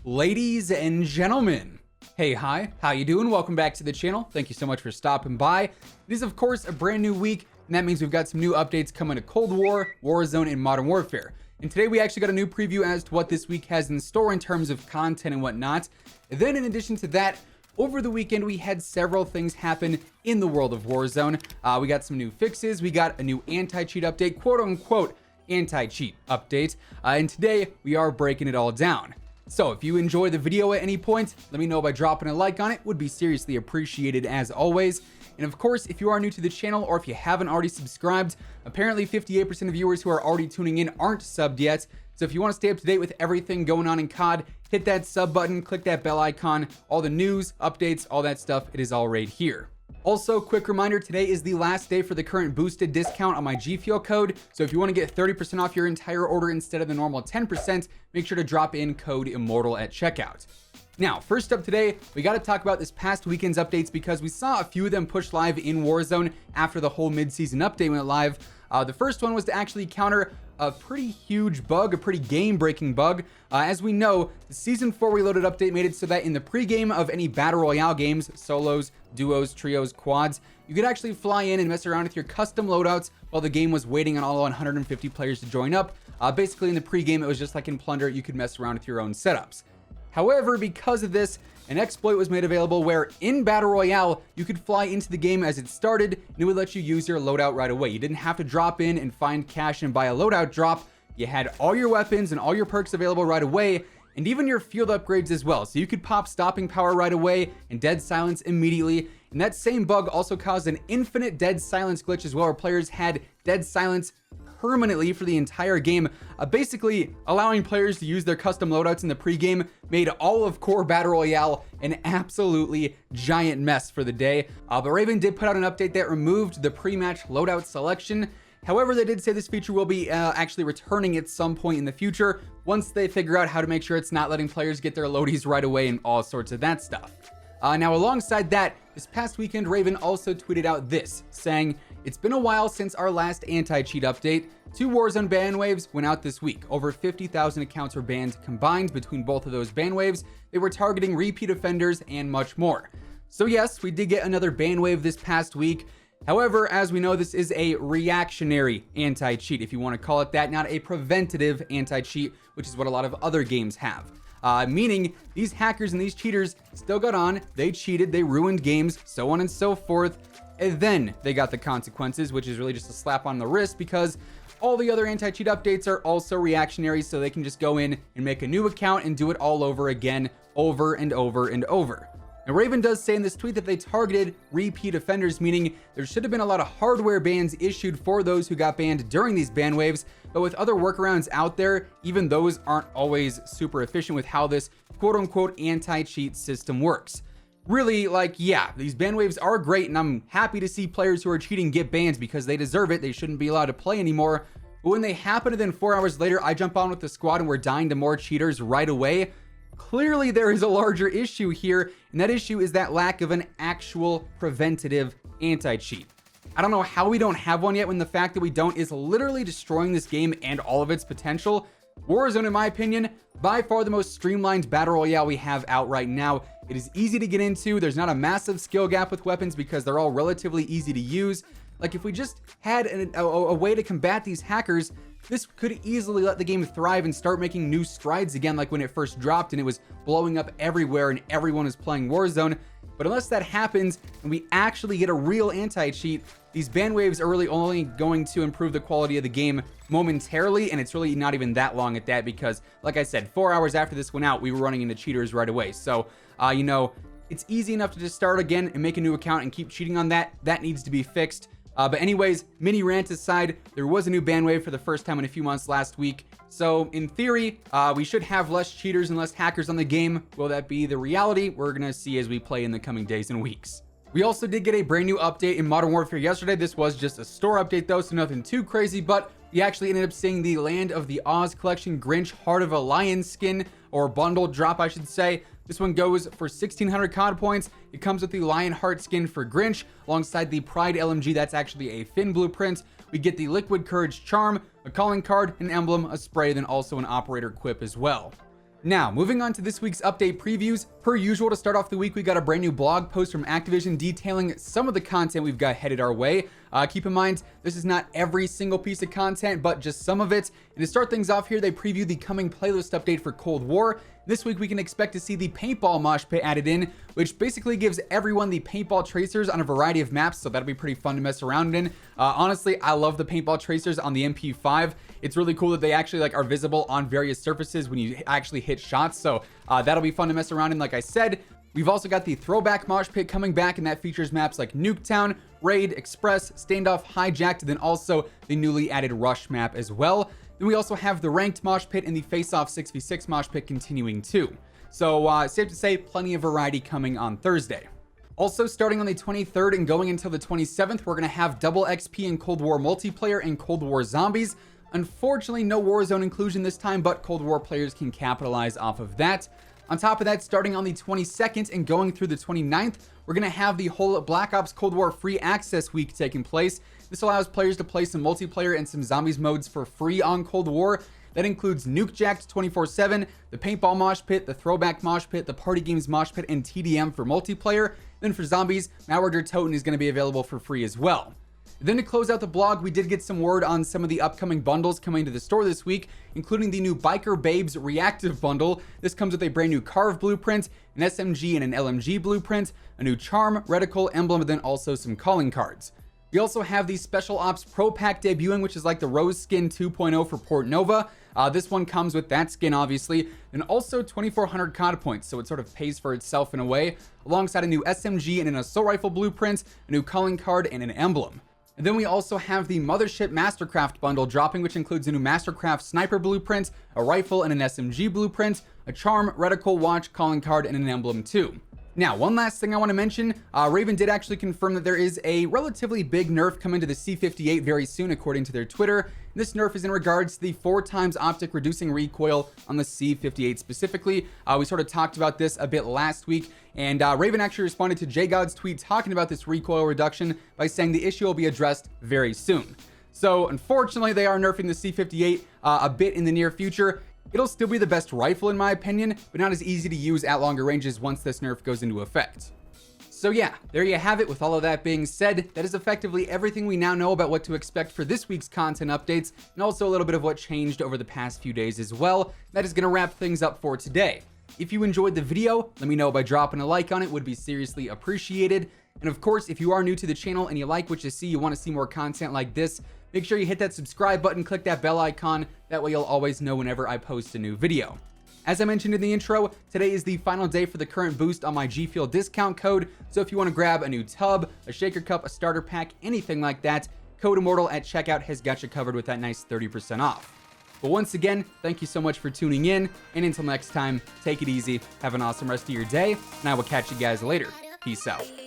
Ladies and gentlemen, hey, hi, how you doing? Welcome back to the channel. Thank you so much for stopping by. It is, of course, a brand new week, and that means we've got some new updates coming to Cold War, Warzone, and Modern Warfare. And today we actually got a new preview as to what this week has in store in terms of content and whatnot. And then in addition to that, over the weekend, we had several things happen in the world of Warzone. We got some new fixes. We got a new anti-cheat update, quote unquote, anti-cheat update. And today we are breaking it all down. So if you enjoy the video at any point, let me know by dropping a like on it. Would be seriously appreciated as always. And of course, if you are new to the channel or if you haven't already subscribed, apparently 58% of viewers who are already tuning in aren't subbed yet. So if you want to stay up to date with everything going on in COD, hit that sub button, click that bell icon, all the news, updates, all that stuff, it is all right here. Also, quick reminder, today is the last day for the current boosted discount on my G Fuel code. So if you want to get 30% off your entire order instead of the normal 10%, make sure to drop in code IMMORTAL at checkout. Now, first up today, we got to talk about this past weekend's updates because we saw a few of them push live in Warzone after the whole mid-season update went live. The first one was to actually counter a pretty huge bug, a pretty game-breaking bug. As we know, the Season 4 Reloaded update made it so that in the pregame of any Battle Royale games, solos, duos, trios, quads, you could actually fly in and mess around with your custom loadouts while the game was waiting on all 150 players to join up. Basically, in the pregame, it was just like in Plunder, you could mess around with your own setups. However, because of this, an exploit was made available where in Battle Royale, you could fly into the game as it started, and it would let you use your loadout right away. You didn't have to drop in and find cash and buy a loadout drop. You had all your weapons and all your perks available right away, and even your field upgrades as well. So you could pop stopping power right away and dead silence immediately. And that same bug also caused an infinite dead silence glitch as well, where players had dead silence permanently for the entire game, basically allowing players to use their custom loadouts in the pregame. Made all of core Battle Royale an absolutely giant mess for the day. But Raven did put out an update that removed the pre-match loadout selection. However, they did say this feature will be actually returning at some point in the future once they figure out how to make sure it's not letting players get their loadies right away and all sorts of that stuff. Now, alongside that, this past weekend, Raven also tweeted out this, saying, "It's been a while since our last anti-cheat update. 2 Warzone ban waves went out this week. Over 50,000 accounts were banned combined between both of those ban waves. They were targeting repeat offenders and much more." So yes, we did get another ban wave this past week. However, as we know, this is a reactionary anti-cheat, if you want to call it that, not a preventative anti-cheat, which is what a lot of other games have. Meaning these hackers and these cheaters still got on, they cheated, they ruined games, so on and so forth, and then they got the consequences, which is really just a slap on the wrist because all the other anti-cheat updates are also reactionary, so they can just go in and make a new account and do it all over again, over and over and over. Now, Raven does say in this tweet that they targeted repeat offenders, meaning there should have been a lot of hardware bans issued for those who got banned during these ban waves, but with other workarounds out there, even those aren't always super efficient with how this quote-unquote anti-cheat system works. Really, like, yeah, these ban waves are great, and I'm happy to see players who are cheating get banned because they deserve it. They shouldn't be allowed to play anymore. But when they happen and then 4 hours later, I jump on with the squad and we're dying to more cheaters right away, clearly there is a larger issue here, and that issue is that lack of an actual preventative anti-cheat. I don't know how we don't have one yet when the fact that we don't is literally destroying this game and all of its potential. Warzone, in my opinion, by far the most streamlined Battle Royale we have out right now. It is easy to get into. There's not a massive skill gap with weapons because they're all relatively easy to use. Like, if we just had a way to combat these hackers, this could easily let the game thrive and start making new strides again, like when it first dropped and it was blowing up everywhere and everyone is playing Warzone. But unless that happens and we actually get a real anti-cheat, these ban waves are really only going to improve the quality of the game momentarily, and it's really not even that long at that because, like I said, 4 hours after this went out, we were running into cheaters right away. So, you know, it's easy enough to just start again and make a new account and keep cheating on that. That needs to be fixed. But anyways, mini rant aside, there was a new ban wave for the first time in a few months last week. So in theory, we should have less cheaters and less hackers on the game. Will that be the reality? We're going to see as we play in the coming days and weeks. We also did get a brand new update in Modern Warfare yesterday. This was just a store update though, so nothing too crazy, but we actually ended up seeing the Land of the Oz Collection Grinch Heart of a Lion skin, or bundle drop, I should say. This one goes for 1,600 COD points. It comes with the Lion Heart skin for Grinch, alongside the Pride LMG, that's actually a Finn blueprint. We get the Liquid Courage charm, a calling card, an emblem, a spray, then also an operator quip as well. Now, moving on to this week's update previews. Per usual, to start off the week, we got a brand new blog post from Activision detailing some of the content we've got headed our way. Keep in mind, this is not every single piece of content, but just some of it. And to start things off here, they preview the coming playlist update for Cold War. This week, we can expect to see the paintball mosh pit added in, which basically gives everyone the paintball tracers on a variety of maps, so that'll be pretty fun to mess around in. Honestly, I love the paintball tracers on the MP5. It's really cool that they actually are visible on various surfaces when you actually hit shots, so that'll be fun to mess around in, like I said. We've also got the throwback mosh pit coming back, and that features maps like Nuketown, Raid, Express, Standoff, Hijacked, and then also the newly added Rush map as well. Then we also have the ranked mosh pit and the face-off 6v6 mosh pit continuing too. So safe to say, plenty of variety coming on Thursday. Also, starting on the 23rd and going until the 27th, we're going to have double XP in Cold War multiplayer and Cold War zombies. Unfortunately, no Warzone inclusion this time, but Cold War players can capitalize off of that. On top of that, starting on the 22nd and going through the 29th, we're going to have the whole Black Ops Cold War free access week taking place. This allows players to play some multiplayer and some zombies modes for free on Cold War. That includes Nukejacked 24/7, the Paintball Mosh Pit, the Throwback Mosh Pit, the Party Games Mosh Pit, and TDM for multiplayer. Then for zombies, Malware Der Toten is going to be available for free as well. Then to close out the blog, we did get some word on some of the upcoming bundles coming to the store this week, including the new Biker Babes Reactive Bundle. This comes with a brand new Carve blueprint, an SMG and an LMG blueprint, a new Charm, Reticle, Emblem, and then also some calling cards. We also have the Special Ops Pro Pack debuting, which is like the Rose Skin 2.0 for Port Nova. This one comes with that skin, obviously, and also 2,400 COD points, so it sort of pays for itself in a way, alongside a new SMG and an Assault Rifle blueprint, a new calling card, and an emblem. And then we also have the Mothership Mastercraft bundle dropping, which includes a new Mastercraft sniper blueprint, a rifle and an SMG blueprint, a charm, reticle, watch, calling card, and an emblem too. Now, one last thing I want to mention, Raven did actually confirm that there is a relatively big nerf coming to the C58 very soon, according to their Twitter. This nerf is in regards to the 4x optic reducing recoil on the C58 specifically. We sort of talked about this a bit last week, and Raven actually responded to JGod's tweet talking about this recoil reduction by saying the issue will be addressed very soon. So unfortunately, they are nerfing the C58 a bit in the near future. It'll still be the best rifle in my opinion, but not as easy to use at longer ranges once this nerf goes into effect. So yeah, there you have it. With all of that being said, that is effectively everything we now know about what to expect for this week's content updates, and also a little bit of what changed over the past few days as well. That is going to wrap things up for today. If you enjoyed the video, let me know by dropping a like on it, would be seriously appreciated. And of course, if you are new to the channel and you like what you see, you want to see more content like this, make sure you hit that subscribe button, click that bell icon, that way you'll always know whenever I post a new video. As I mentioned in the intro, today is the final day for the current boost on my G Fuel discount code, so if you want to grab a new tub, a shaker cup, a starter pack, anything like that, code Immortal at checkout has got you covered with that nice 30% off. But once again, thank you so much for tuning in, and until next time, take it easy, have an awesome rest of your day, and I will catch you guys later. Peace out.